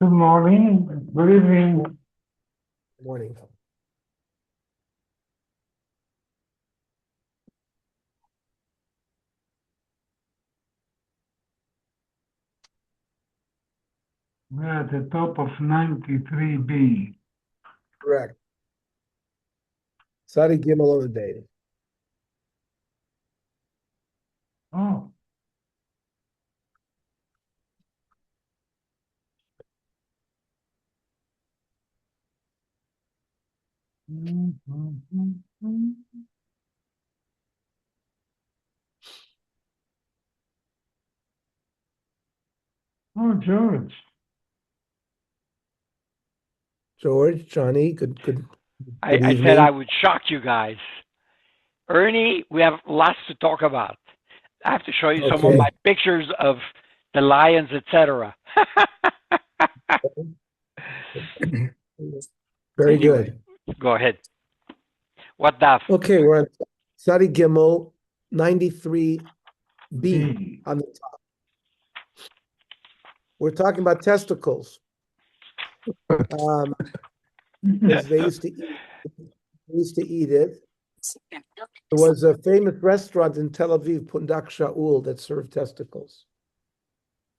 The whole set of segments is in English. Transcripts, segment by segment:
Good morning, good evening. Morning. We're at the top of 93B. Correct. Sadi Gimel on the day. Oh. Oh, George. George, Johnny, good I said I evening. would shock you guys. Ernie, we have lots to talk about. I have to show you some of my Okay. pictures of the lions, etc. Very Anyway, good. go ahead. What daf? Okay, we're on Sadi Gimel 93B B. on the top. We're talking about testicles. Because they used to eat it. There was a famous restaurant in Tel Aviv, Pundak Shaul, that served testicles.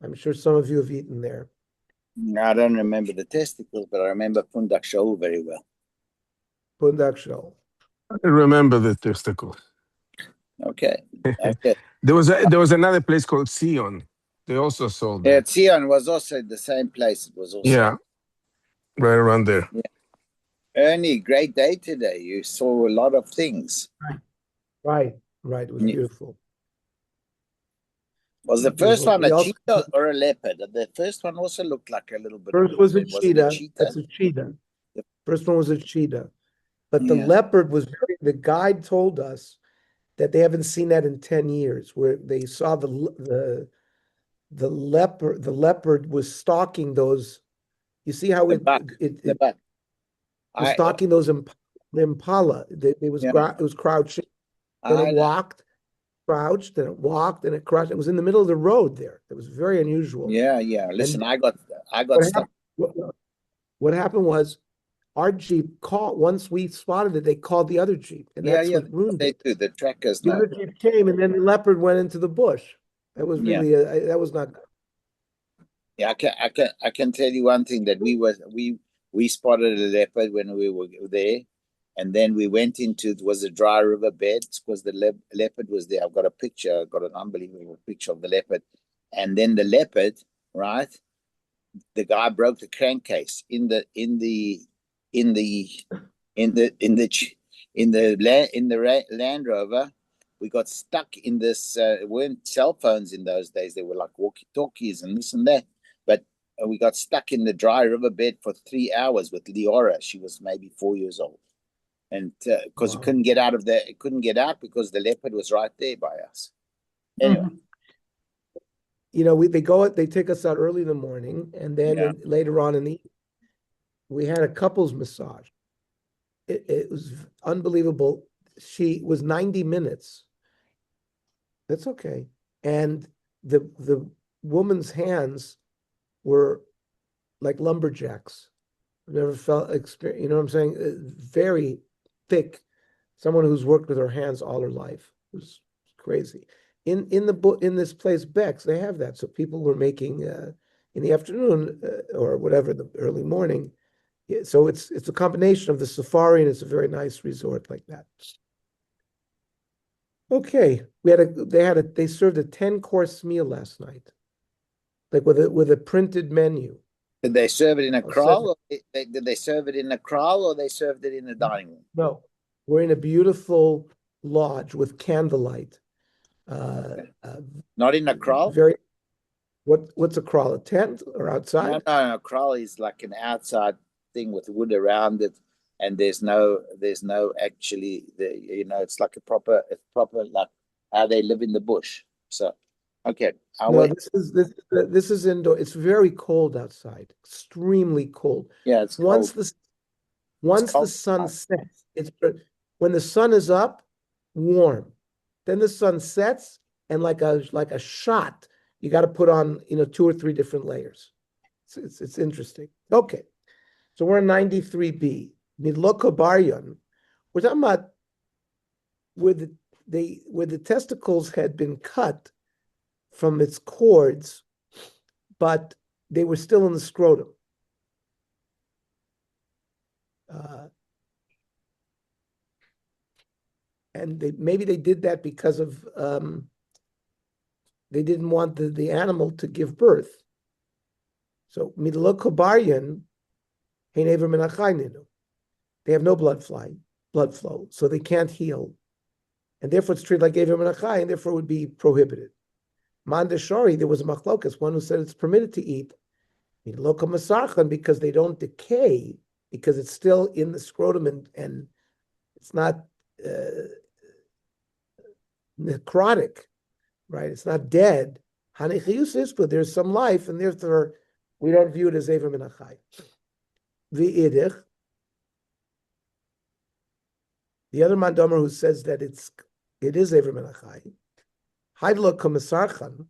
I'm sure some of you have eaten there. I don't remember the testicles, but I remember Pundak Shaul very well. Pundak Shaul. I remember the testicle. Okay. Okay. There was another place called Sion. They also sold Yeah, there. Zion was also the same place. It was also. Yeah, right around there. Yeah. Ernie, great day today. You saw a lot of things. Right. It was beautiful. Was the first one We a also cheetah or a leopard? The first one also looked like a little bit of First a was a leopard. Was it a cheetah. cheetah? That's a cheetah. First one was a cheetah. But the Yeah. leopard the guide told us that they haven't seen that in 10 years, where they saw the leopard was stalking those. You see how The buck. The it buck. was stalking those impala. It was Yeah. it was crouching. Then it I walked, crouched, then it walked, then it crouched. It was in the middle of the road there. It was very unusual. yeah. Listen, And I got what stuck. happened, what happened was our Jeep called, once we spotted it, they called the other Jeep, and Yeah, that's yeah. what ruined They it. do. The trackers The know. other Jeep came, and then the leopard went into the bush. That was Yeah. really, that was not good. Yeah, I can tell you one thing that we spotted a leopard when we were there, and then we went into it was a dry river bed because the leopard was there. I've got a picture. I've got an unbelievable picture of the leopard, and then the leopard, right? The guy broke the crankcase in the in the in the Land Rover. We got stuck in this. Weren't cell phones in those days. They were like walkie talkies and this and that. But we got stuck in the dry riverbed for 3 hours with Leora. She was maybe 4 years old, and because we Wow. couldn't get out of there, couldn't get out because the leopard was right there by us. Anyway, They take us out early in the morning, and then yeah, later on in the we had a couples massage. It was unbelievable. She was 90 minutes. That's okay. And the woman's hands were like lumberjacks. I've never felt experience, you know what I'm saying? Very thick. Someone who's worked with her hands all her life. It was crazy. In the book in this place, Bex, they have that. So people were making in the afternoon or whatever, the early morning. Yeah, so it's a combination of the safari, and it's a very nice resort like that. Okay, they served a 10-course meal last night, like with a printed menu. did they serve it in a I'll send kraal? Or did they serve it in a kraal, or they served it in a dining room? No, we're in a beautiful lodge with candlelight. Uh, uh, Not in a kraal. very what's a crawl? A tent or No, outside? no, no. Kraal is like an outside thing with wood around it, and there's no actually it's like it's proper like how they live in the bush. So, okay, I No, went. this is indoor. It's very cold outside, extremely cold. Yeah, it's Once cold. the It's once the cold. sun sets, when the sun is up, warm. Then the sun sets, and like a shot, you got to put on 2 or 3 different layers. It's interesting. Okay, so we're in 93b. Midloko baryon. We're talking about where the testicles had been cut from its cords, but they were still in the scrotum. And maybe they did that because of they didn't want the animal to give birth. So midloko baryon. They have no blood flow, so they can't heal. And therefore it's treated like Ever Menachai, and therefore it would be prohibited. Mandashari, there was a machlokas, one who said it's permitted to eat. Because they don't decay, because it's still in the scrotum and it's not necrotic, right? It's not dead. But there's some life, and therefore we don't view it as Ever Menachai. The other mandomer who says that it is Ever Menachai, Haidlo Komisarchan,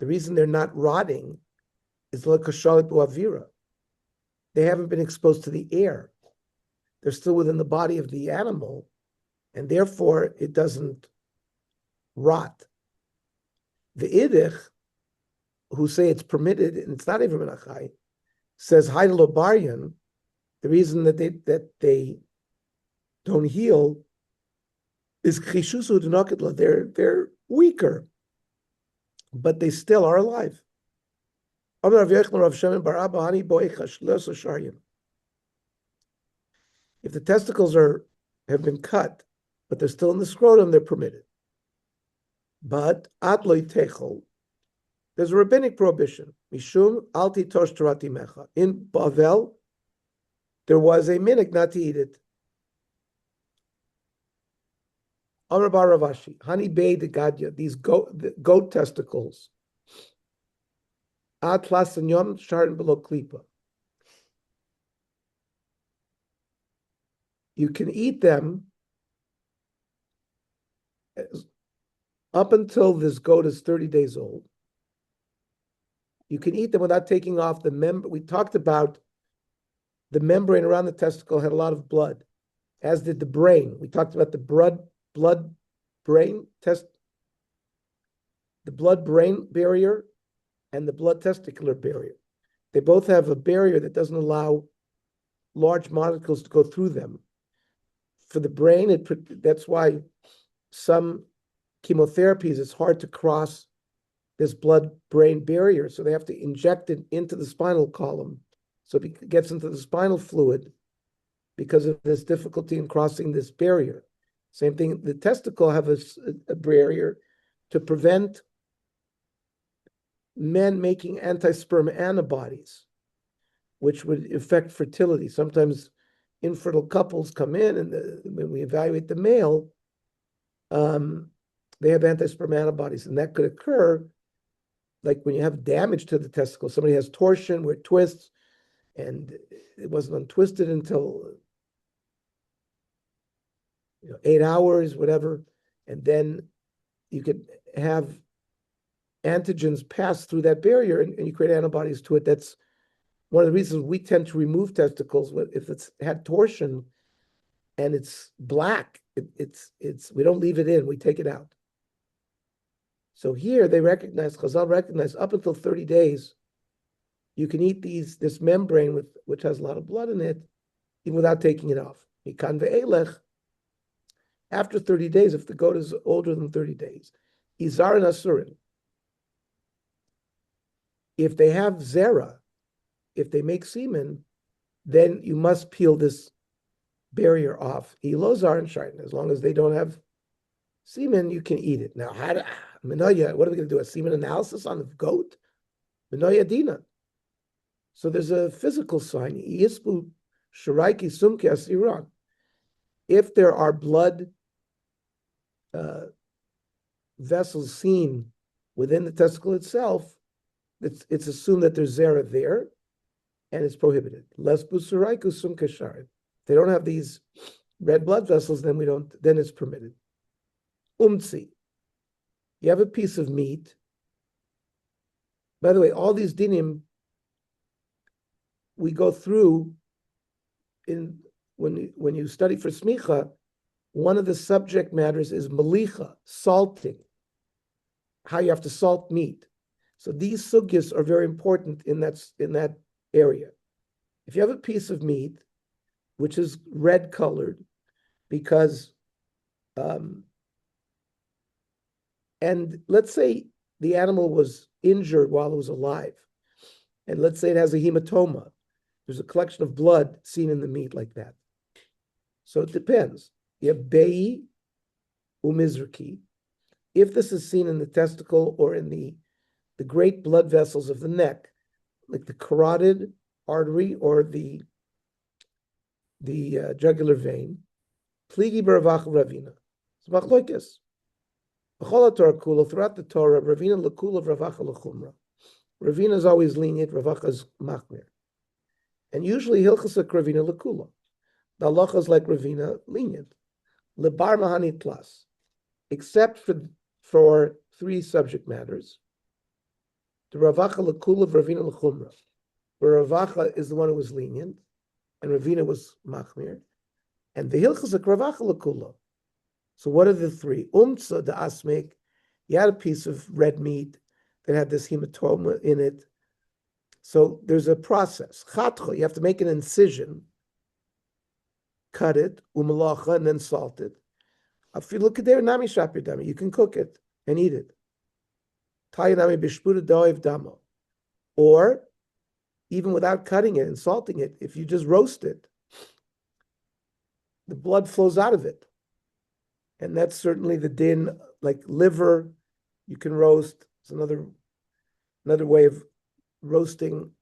the reason they're not rotting is lo kashalit buavira. They haven't been exposed to the air. They're still within the body of the animal, and therefore it doesn't rot. The Idich, who say it's permitted and it's not Ever Menachai, says Haidlo Baryan, the reason that they don't heal is they're weaker, but they still are alive. If the testicles have been cut, but they're still in the scrotum, they're permitted. But there's a rabbinic prohibition. Mishum alti tosh torati mecha. In Bavel, there was a minhag not to eat it. Amar bar Ravashi, Hani Bey de Gadya, these goat testicles. Atlas and Yom Sharon below Klipa. You can eat them up until this goat is 30 days old. You can eat them without taking off the membrane. We talked about the membrane around the testicle had a lot of blood, as did the brain. We talked about the blood-brain barrier and the blood testicular barrier. They both have a barrier that doesn't allow large molecules to go through them. For the brain, that's why some chemotherapies, it's hard to cross this blood-brain barrier, so they have to inject it into the spinal column, so it gets into the spinal fluid because of this difficulty in crossing this barrier. Same thing, the testicle have a barrier to prevent men making anti-sperm antibodies, which would affect fertility. Sometimes infertile couples come in, and when we evaluate the male, they have anti-sperm antibodies, and that could occur like when you have damage to the testicle. Somebody has torsion where it twists, and it wasn't untwisted until 8 hours, whatever, and then you could have antigens pass through that barrier, and you create antibodies to it. That's one of the reasons we tend to remove testicles if it's had torsion and it's black. We don't leave it in; we take it out. So here Chazal recognize up until 30 days, you can eat this membrane which has a lot of blood in it, even without taking it off. Mikan ve'elech. After 30 days, if the goat is older than 30 days, izar and asurin. If they have zera, if they make semen, then you must peel this barrier off. Ilozar and shaitan. As long as they don't have semen, you can eat it. Now, Minoya, what are we going to do? A semen analysis on the goat? Minoya dina. So there's a physical sign. Yispu sharaiki sumke asiran. If there are blood vessels seen within the testicle itself, it's assumed that there's zera there, and it's prohibited. Lesbu suraiku sumke sharid. If they don't have these red blood vessels, then it's permitted. Umtzi. You have a piece of meat. By the way, all these dinim we go through when you study for smicha, one of the subject matters is malicha, salting, how you have to salt meat. So these sugyas are very important in that area. If you have a piece of meat which is red colored, because and let's say the animal was injured while it was alive, and let's say it has a hematoma, there's a collection of blood seen in the meat like that. So it depends. You have bei umizraki. If this is seen in the testicle or in the great blood vessels of the neck, like the carotid artery or the jugular vein, pligi baravach ravina. It's machloikes. Throughout the Torah, ravina lekula ravacha lechumra. Ravina is always lenient, ravacha is machmir. And usually hilchasa ravina lekula. The halacha is like ravina, lenient. Lebar mahani plus, except for three subject matters. The ravacha lekula ravina lechumra, where ravacha is the one who was lenient, and ravina was machmir, and the hilchasa ravacha lekula. So what are the three? Umtza the asmik, you had a piece of red meat that had this hematoma in it. So there's a process. Chatcha, you have to make an incision, cut it, umalacha, and then salt it. If you look at there, nami shapir, you can cook it and eat it. Tayanami bishputa doiv damo. Or even without cutting it and salting it, if you just roast it, the blood flows out of it. And that's certainly the din, like liver, you can roast. It's another way of roasting,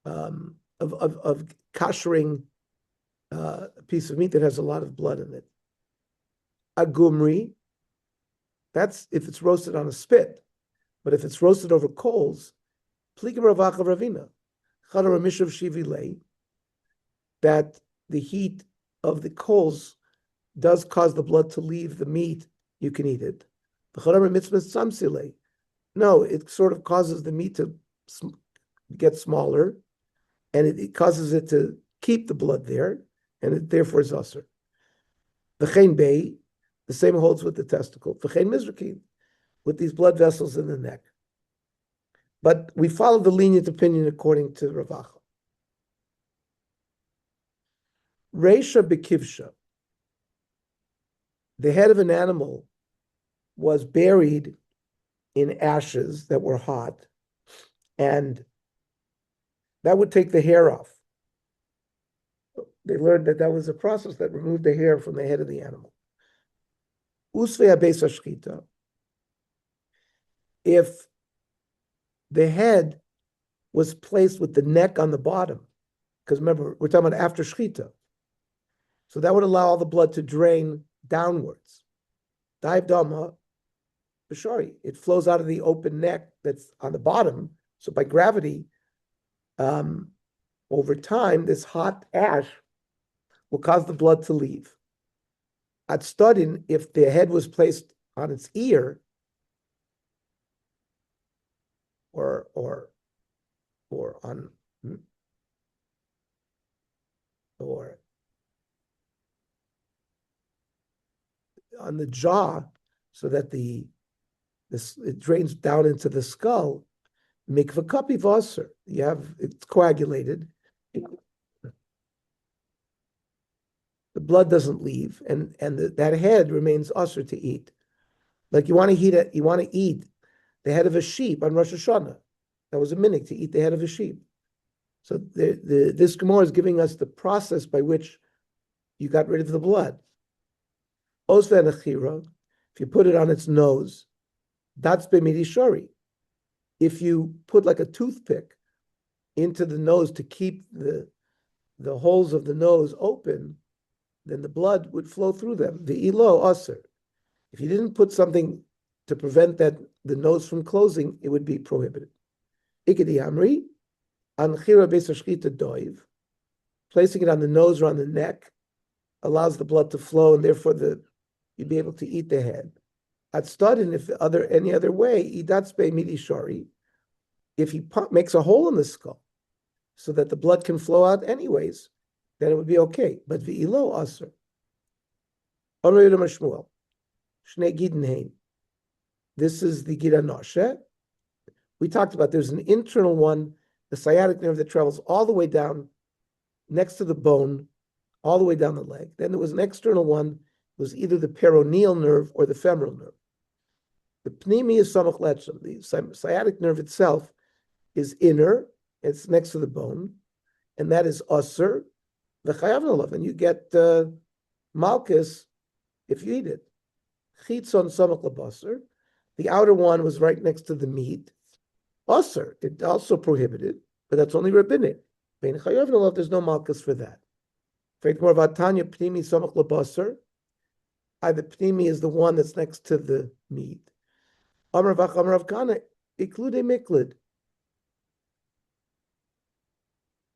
of kashering a piece of meat that has a lot of blood in it. Agumri, that's if it's roasted on a spit. But if it's roasted over coals, plika ravacha ravina, chadar mishav shivilei, that the heat of the coals does cause the blood to leave the meat, you can eat it. No, it sort of causes the meat to get smaller, and it causes it to keep the blood there, and it therefore is usher. V'chein bei, the same holds with the testicle. V'chein mizrakin, with these blood vessels in the neck. But we follow the lenient opinion according to Ravacha. Reisha bekivsha, the head of an animal was buried in ashes that were hot, and that would take the hair off. They learned that was a process that removed the hair from the head of the animal. Usvei habesa shchita, if the head was placed with the neck on the bottom, because remember, we're talking about after shchita, so that would allow all the blood to drain downwards. Dive dama, b'shari, it flows out of the open neck that's on the bottom. So by gravity, over time, this hot ash will cause the blood to leave. At studin, if the head was placed on its ear, or on the jaw, so that it drains down into the skull, mikvah kapi vaser. It's coagulated. The blood doesn't leave, and that head remains usher to eat. Like you want to eat the head of a sheep on Rosh Hashanah. That was a minhag to eat the head of a sheep. So this Gemara is giving us the process by which you got rid of the blood. Osvan achira, if you put it on its nose, that's b'midi shori. If you put like a toothpick into the nose to keep the holes of the nose open, then the blood would flow through them. The ilo aser. If you didn't put something to prevent the nose from closing, it would be prohibited. Ikedi amri, anchira besashchita doiv, placing it on the nose or on the neck allows the blood to flow, and therefore you'd be able to eat the head. At studin, if any other way, idatzbe midi shari, if he makes a hole in the skull so that the blood can flow out anyways, then it would be okay. But v'ilo aser. Amar Yehuda Shmuel, Shnei Gidin Hein. This is the Gida Noshe. We talked about there's an internal one, the sciatic nerve that travels all the way down next to the bone, all the way down the leg. Then there was an external one, it was either the peroneal nerve or the femoral nerve. The pnimi is samach letzem. The sciatic nerve itself is inner, it's next to the bone, and that is usser, v'chayav nolav, and you get malchus if you eat it. Chitzon samach lebasser. The outer one was right next to the meat. Usser, it also prohibited, but that's only rabbinic. Bein chayav nolav, there's no malchus for that. Faith more about Tanya pnimi samach lebasser. The pnimi is the one that's next to the meat. Amar vach amar Rav Kana, iklude miklid.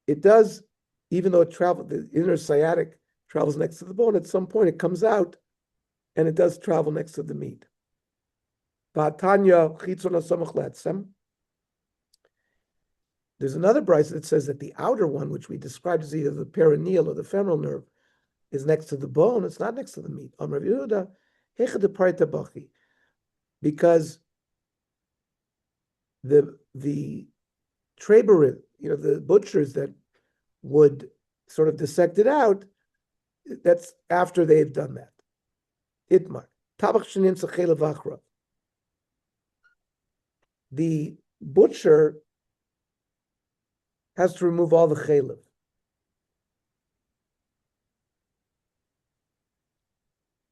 It does, even though it travels, the inner sciatic travels next to the bone, at some point it comes out and it does travel next to the meat. There's another brisa that says that the outer one, which we described as either the peroneal or the femoral nerve, is next to the bone. It's not next to the meat. Because the traberin, the butchers that would sort of dissect it out, that's after they've done that. Itmar. The butcher has to remove all the chaylev.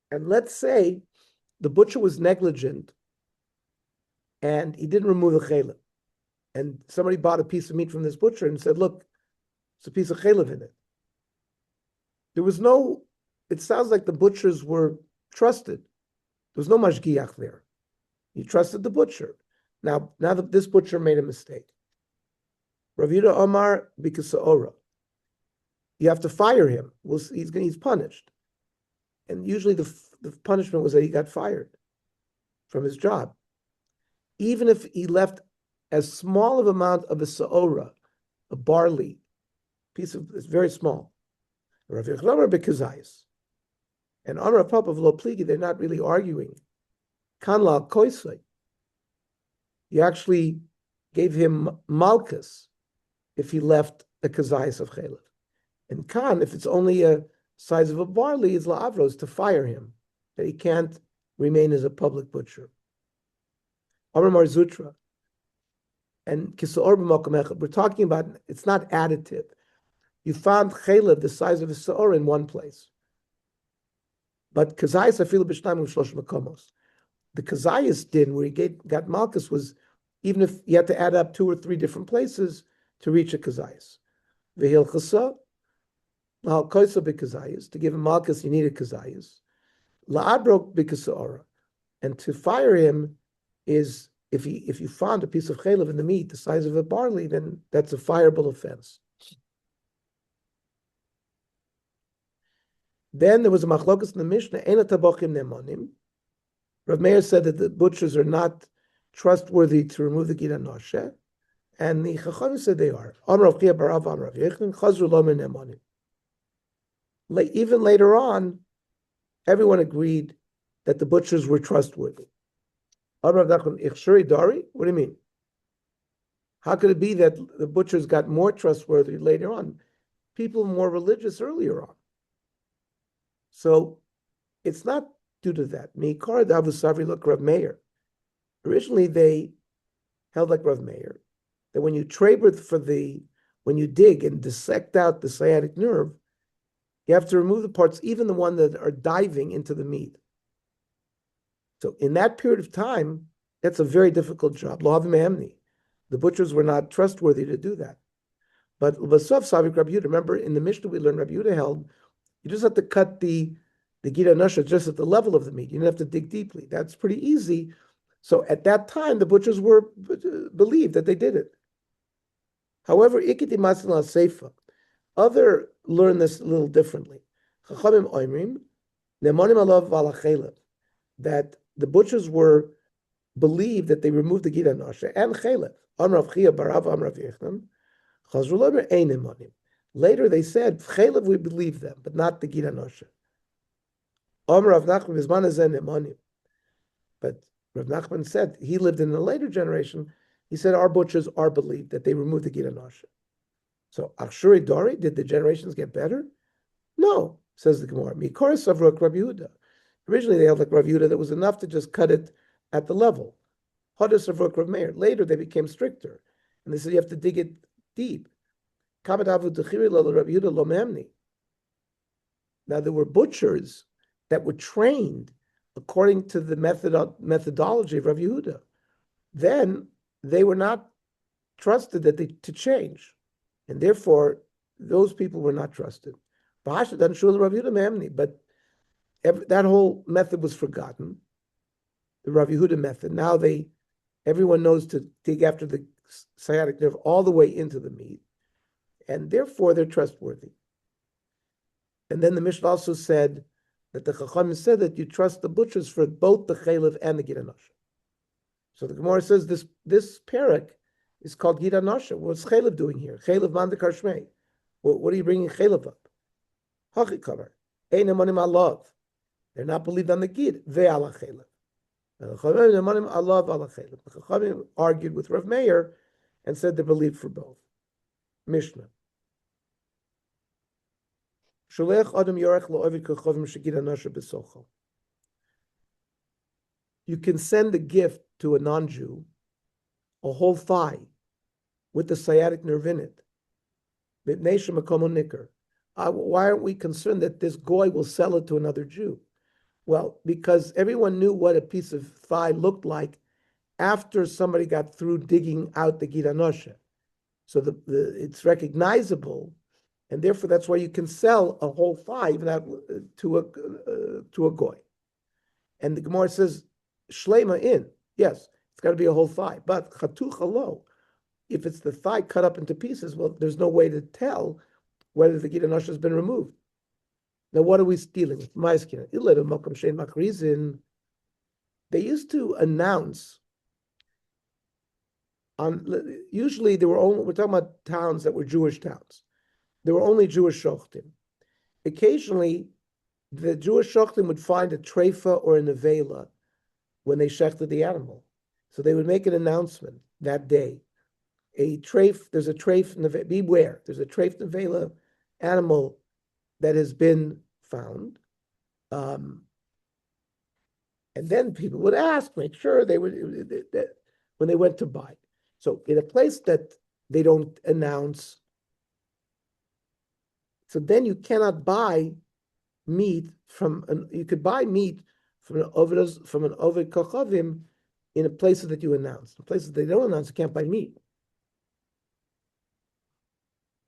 And let's say the butcher was negligent and he didn't remove the chaylev. And somebody bought a piece of meat from this butcher and said, look, it's a piece of chaylev in it. There was no, it sounds like the butchers were trusted. There was no mashgiach there. You trusted the butcher. Now that this butcher made a mistake. Rav Yehuda Omar b'kisa'ora. You have to fire him. He's punished. And usually the punishment was that he got fired from his job. Even if he left as small of amount of a sa'ora, a barley, piece of, it's very small. Rav Yehuda Omar b'kizayis. And Amar Papa of Lo Pligi, they're not really arguing. Kanla koisai. You actually gave him malchus if he left a kazayas of chaylev. And kan, if it's only a size of a barley, is la'avros, to fire him, that he can't remain as a public butcher. Amar Mar Zutra. And kisa'or b'makom echad, we're talking about, it's not additive. You found chaylev the size of a sa'or in one place. But kazayas afilu b'shnayim u'shlosh makomos. The kazayas din, where he got malchus, was even if you had to add up 2 or 3 different places to reach a kazayas. V'hilchasa, lahal koisa b'kazayas, to give him malchus, you needed kazayas. La'abrok b'kasa'ora, and to fire him is, if you found a piece of chaylev in the meat the size of a barley, then that's a fireable offense. Then there was a machlokas in the Mishnah, Eina tabochim nemonim. Rav Meir said that the butchers are not trustworthy to remove the Gida Noshe, and the Chachamim said they are. Even later on, everyone agreed that the butchers were trustworthy. What do you mean? How could it be that the butchers got more trustworthy later on? People were more religious earlier on. So it's not due to that. Meikar Davusavri look Rav Meir. Originally they held like Rav Meir, that when you when you dig and dissect out the sciatic nerve, you have to remove the parts, even the one that are diving into the meat. So in that period of time, that's a very difficult job. Lo havim me'emni. The butchers were not trustworthy to do that. But L'basov Savik Rabbi Yehuda, remember in the Mishnah we learned Rabbi Yehuda held, you just have to cut the Gida Noshe just at the level of the meat. You don't have to dig deeply. That's pretty easy. So at that time, the butchers believed that they did it. However, Ikiti Masna Seifa, other learn this a little differently. Chachamim Oimrim, Nemonim Alav Valachelev, that the butchers believed that they removed the Gida Noshe and Chelev. Amrav Chia Barav Amrav Yechnam, Later they said, Chaylev, we believe them, but not the Gid Anosha. But Rav Nachman said, he lived in a later generation, he said our butchers are believed that they removed the Gid Anosha. So Achshuri Dori, did the generations get better? No, says the Gemara. Mikoris of Rabbi Yehuda. Originally they held like Rabbi Yehuda that was enough to just cut it at the level. Hodas of Rav Meir. Later they became stricter. And they said you have to dig it deep. Now there were butchers that were trained according to the methodology of Rav Yehuda. Then they were not trusted to change. And therefore, those people were not trusted. But that whole method was forgotten, the Rav Yehuda method. Now everyone knows to dig after the sciatic nerve all the way into the meat, and therefore they're trustworthy. And then the Mishnah also said that the Chacham said that you trust the butchers for both the Chaylev and the Gid Anosha. So the Gemara says this parak is called Gid Anosha. What's Chaylev doing here? Chaylev Mandakar Shmei. What are you bringing Chaylev up? Hachikavar. Ein Amanim Alav. They're not believed on the Gid. Ve'ala Chaylev. The Chachamim argued with Rav Meir and said they believed for both. Mishnah. You can send a gift to a non-Jew, a whole thigh, with the sciatic nerve in it. Why aren't we concerned that this goy will sell it to another Jew? Well, because everyone knew what a piece of thigh looked like after somebody got through digging out the Gid Anosha. So it's recognizable, and therefore that's why you can sell a whole thigh to a goy. And the Gemara says, Shlema in. Yes, it's got to be a whole thigh. But chatucha lo, if it's the thigh cut up into pieces, well, there's no way to tell whether the Gid Anosha has been removed. Now, what are we stealing? They used to announce usually we're talking about towns that were Jewish towns. There were only Jewish shochtim. Occasionally, the Jewish shochtim would find a treifa or a nevela when they shechted the animal. So they would make an announcement that day. There's a treif, beware, there's a treif nevela animal that has been found. And then people would ask, make sure when they went to buy. So in a place that they don't announce, so then you cannot buy meat you could buy meat from an Oved Kochavim in places that you announce. In places they don't announce, you can't buy meat.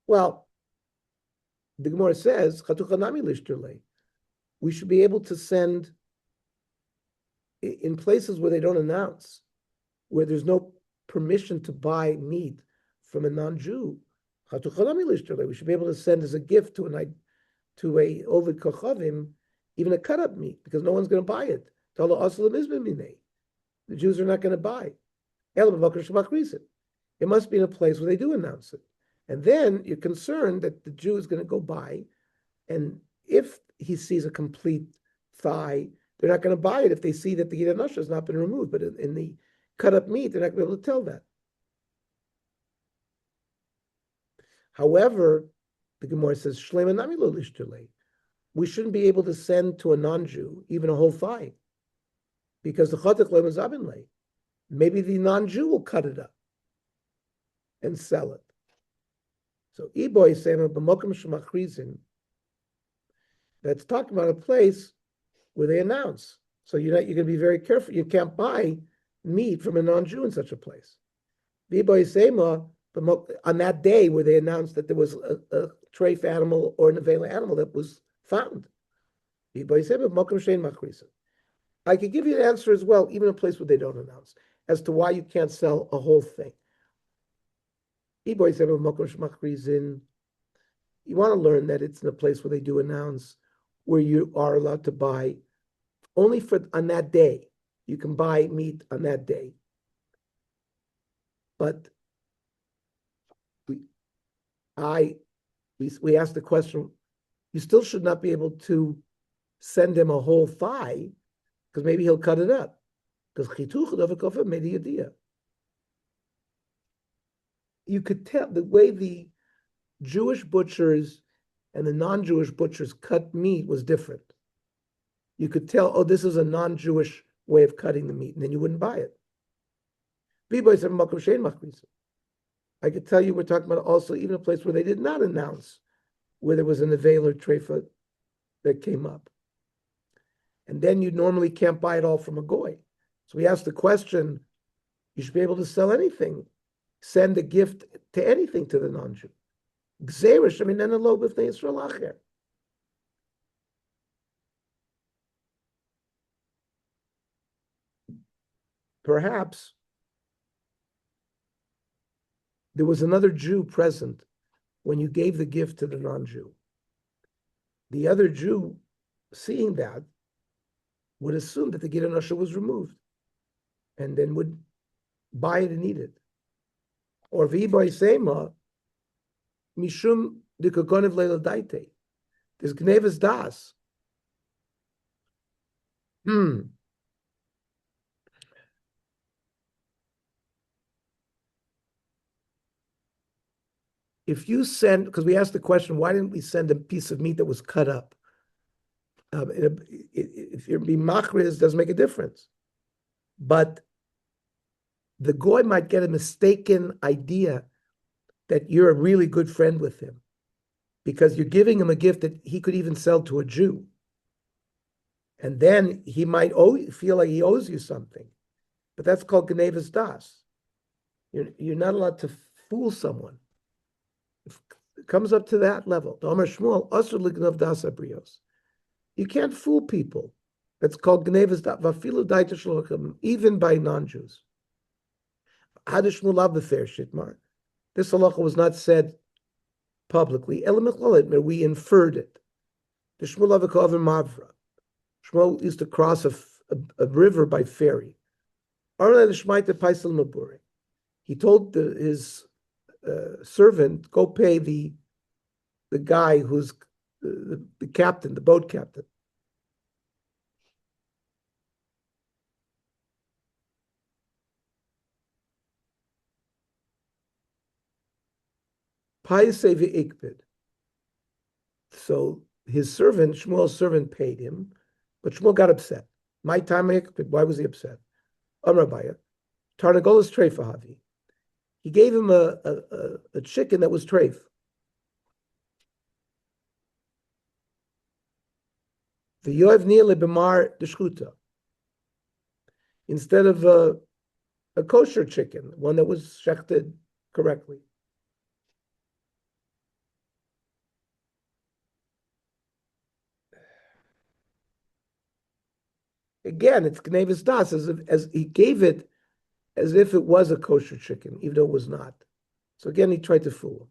Well, the Gemara says, we should be able to send in places where they don't announce, where there's no permission to buy meat from a non-Jew. We should be able to send as a gift to a Ovid Kochavim, even a cut-up meat, because no one's going to buy it. The Jews are not going to buy. It must be in a place where they do announce it. And then you're concerned that the Jew is going to go buy, and if he sees a complete thigh, they're not going to buy it if they see that the Gid Anosha has not been removed. But in the cut-up meat, they're not going to be able to tell that. However, the Gemara says, Shlema nami lo lishtulei. We shouldn't be able to send to a non-Jew even a whole thigh, because the chotek lo mazabin lei. Maybe the non-Jew will cut it up and sell it. So Iboy Sema b'mokum shemachrizin. That's talking about a place where they announce. So you're going to be very careful. You can't buy meat from a non-Jew in such a place. Iboy Sema on that day where they announced that there was a treif animal or an nevela animal that was found. Iboy Sema b'mokum shein machrizin. I could give you an answer as well, even a place where they don't announce, as to why you can't sell a whole thing. You want to learn that it's in a place where they do announce, where you are allowed to buy only on that day. You can buy meat on that day. But we asked the question, you still should not be able to send him a whole thigh because maybe he'll cut it up. Because chituch made the idea. You could tell the way the Jewish butchers and the non-Jewish butchers cut meat was different. You could tell, oh, this is a non-Jewish way of cutting the meat, and then you wouldn't buy it. I could tell you we're talking about also even a place where they did not announce where there was an availer treifa that came up. And then you normally can't buy it all from a goy. So we asked the question, you should be able to sell anything, send a gift to anything to the non-Jew. Perhaps there was another Jew present when you gave the gift to the non-Jew. The other Jew, seeing that, would assume that the Gid Anosha was removed and then would buy it and eat it. Or v'ibay sema mishum dikagonev leila daite. There's gnevas das. If you send, because we asked the question, why didn't we send a piece of meat that was cut up? If you're being machriz, doesn't make a difference. But the goy might get a mistaken idea that you're a really good friend with him because you're giving him a gift that he could even sell to a Jew. And then he might feel like he owes you something. But that's called Gnevas Das. You're not allowed to fool someone. If it comes up to that level. You can't fool people. That's called Gnevas Das, even by non-Jews. This halacha was not said publicly. We inferred it. The Shmuel used to cross a river by ferry. He told his servant, go pay the guy who's the captain, the boat captain. So his servant, Shmuel's servant, paid him, but Shmuel got upset. My time, why was he upset? Amrabaya, Tarnagolas treifahavi. He gave him a chicken that was treif. The yoev nile b'mar deshchuta. Instead of a kosher chicken, one that was shechted correctly. Again, it's Gnevas Das, as he gave it as if it was a kosher chicken, even though it was not. So again, he tried to fool him.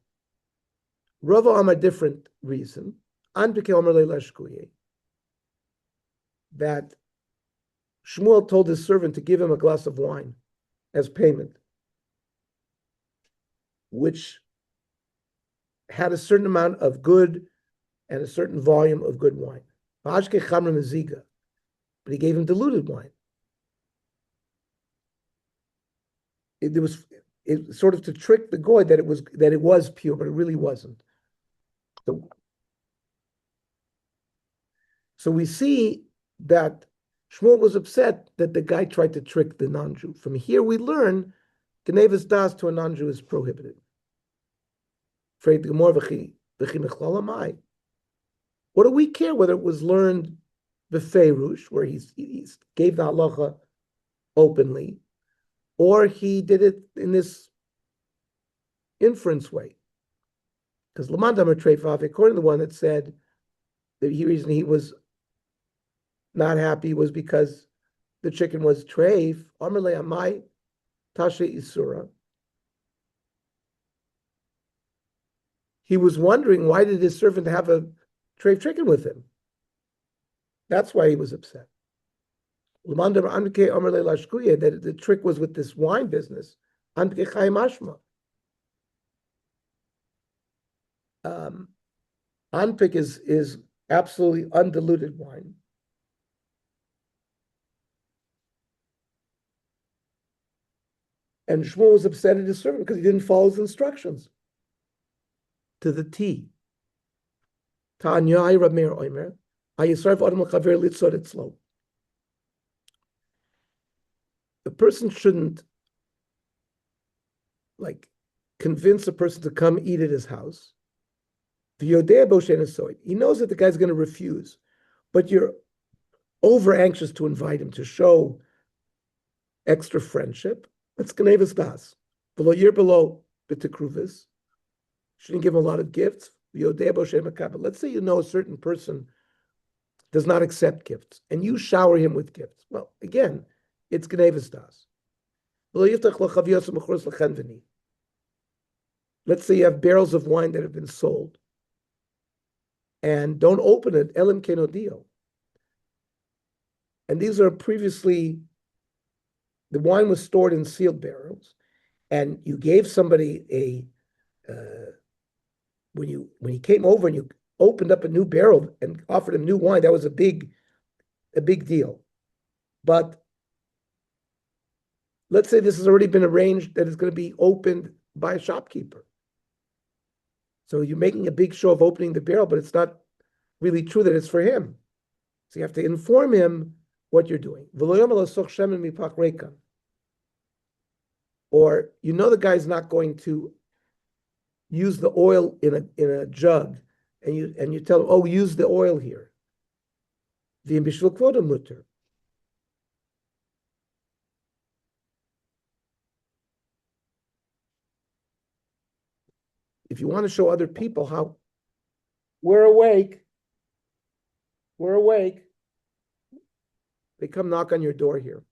Rava Amar, different reason. That Shmuel told his servant to give him a glass of wine as payment, which had a certain amount of good and a certain volume of good wine. But he gave him diluted wine. It was sort of to trick the goy that it was pure, but it really wasn't. So we see that Shmuel was upset that the guy tried to trick the non-Jew. From here we learn Gnevas Das to a non-Jew is prohibited. What do we care whether it was learned b'feirush, where he gave the halacha openly, or he did it in this inference way? Because Lamandam Treifav, according to the one that said the reason he was not happy was because the chicken was treif, Amarle Amai Tashe Isura. He was wondering, why did his servant have a treif chicken with him? That's why he was upset. That the trick was with this wine business. Anpik is absolutely undiluted wine. And Shmuel was upset at his servant because he didn't follow his instructions to the T. Ta'anyai Rameir Oimer, Hayisarv Adam L'chaver Litzot Etzlo. The person shouldn't convince a person to come eat at his house. He knows that the guy's going to refuse, but you're over anxious to invite him to show extra friendship. That's Gnevas Das. Below year below B'tekruvis. Shouldn't give him a lot of gifts. Let's say you know a certain person does not accept gifts, and you shower him with gifts. Well, again, it's Gnevas Das. Let's say you have barrels of wine that have been sold, and don't open it, elim kenodio. And these are previously, the wine was stored in sealed barrels, and you gave somebody when he came over and you opened up a new barrel and offered him new wine, that was a big deal. But let's say this has already been arranged that it's going to be opened by a shopkeeper. So you're making a big show of opening the barrel, but it's not really true that it's for him. So you have to inform him what you're doing. Or you know the guy's not going to use the oil in a jug, and you tell him, oh, use the oil here. If you want to show other people how we're awake, they come knock on your door here.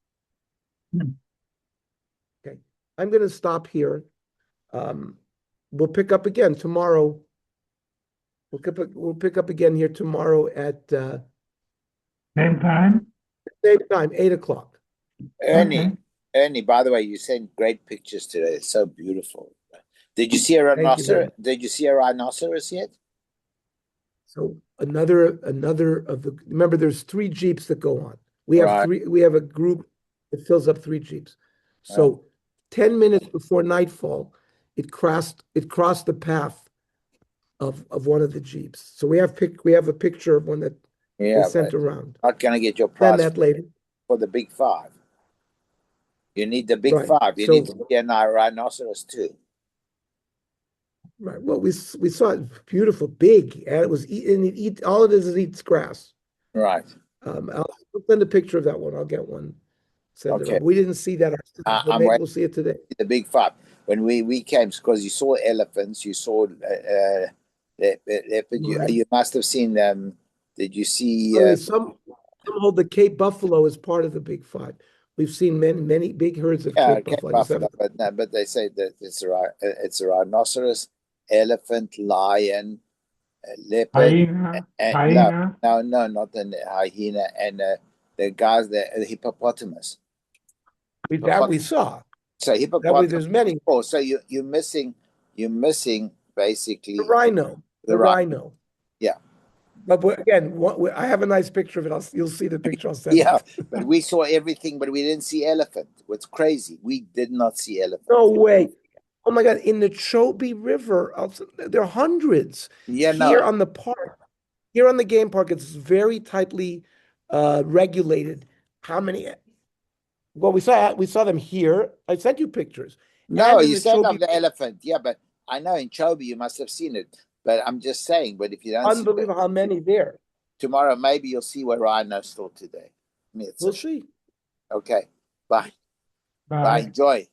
Okay, I'm going to stop here. We'll pick up again tomorrow. We'll pick up again here tomorrow at Same time? 8 o'clock. Ernie, by the way, you sent great pictures today. It's so beautiful. Did you see a rhinoceros? Did you see a rhinoceros yet? So another of the, remember there's 3 Jeeps that go on. We have we have a group that fills up 3 Jeeps. So 10 minutes before nightfall, it crossed the path of one of the Jeeps. So we have a picture of one that is sent around. Not gonna get your prize that later for the big 5. You need the big 5. You need to get a rhinoceros too. Right. Well, we saw it beautiful, big, and it was all it is eats grass. Right. I'll send a picture of that one. I'll get one. Send it. We didn't see that ourselves, but maybe we'll see it today. The big 5. When we came, because you saw elephants, you saw leopard. You must have seen them. Did you see? Some hold the Cape buffalo as part of the big 5. We've seen many big herds of Cape buffalo. But they say that it's a rhinoceros, elephant, lion, leopard, hyena. No, not the hyena, and the guys, the hippopotamus. That we saw. So hippopotamus. There's many. Oh, so you're missing basically the rhino. The rhino. Yeah. But again, I have a nice picture of it. You'll see the picture I'll send. But we saw everything, but we didn't see elephant. What's crazy? We did not see elephant. No way. Oh my God! In the Chobe River, there are hundreds. Here on the park, here on the game park, it's very tightly regulated. How many? Well, we saw them here. I sent you pictures. No, you said of the elephant. Yeah, but I know in Chobe you must have seen it. But I'm just saying. But if you don't, unbelievable how many there. Tomorrow, maybe you'll see where rhinos still today. We'll see. Okay. Bye. Bye. Enjoy.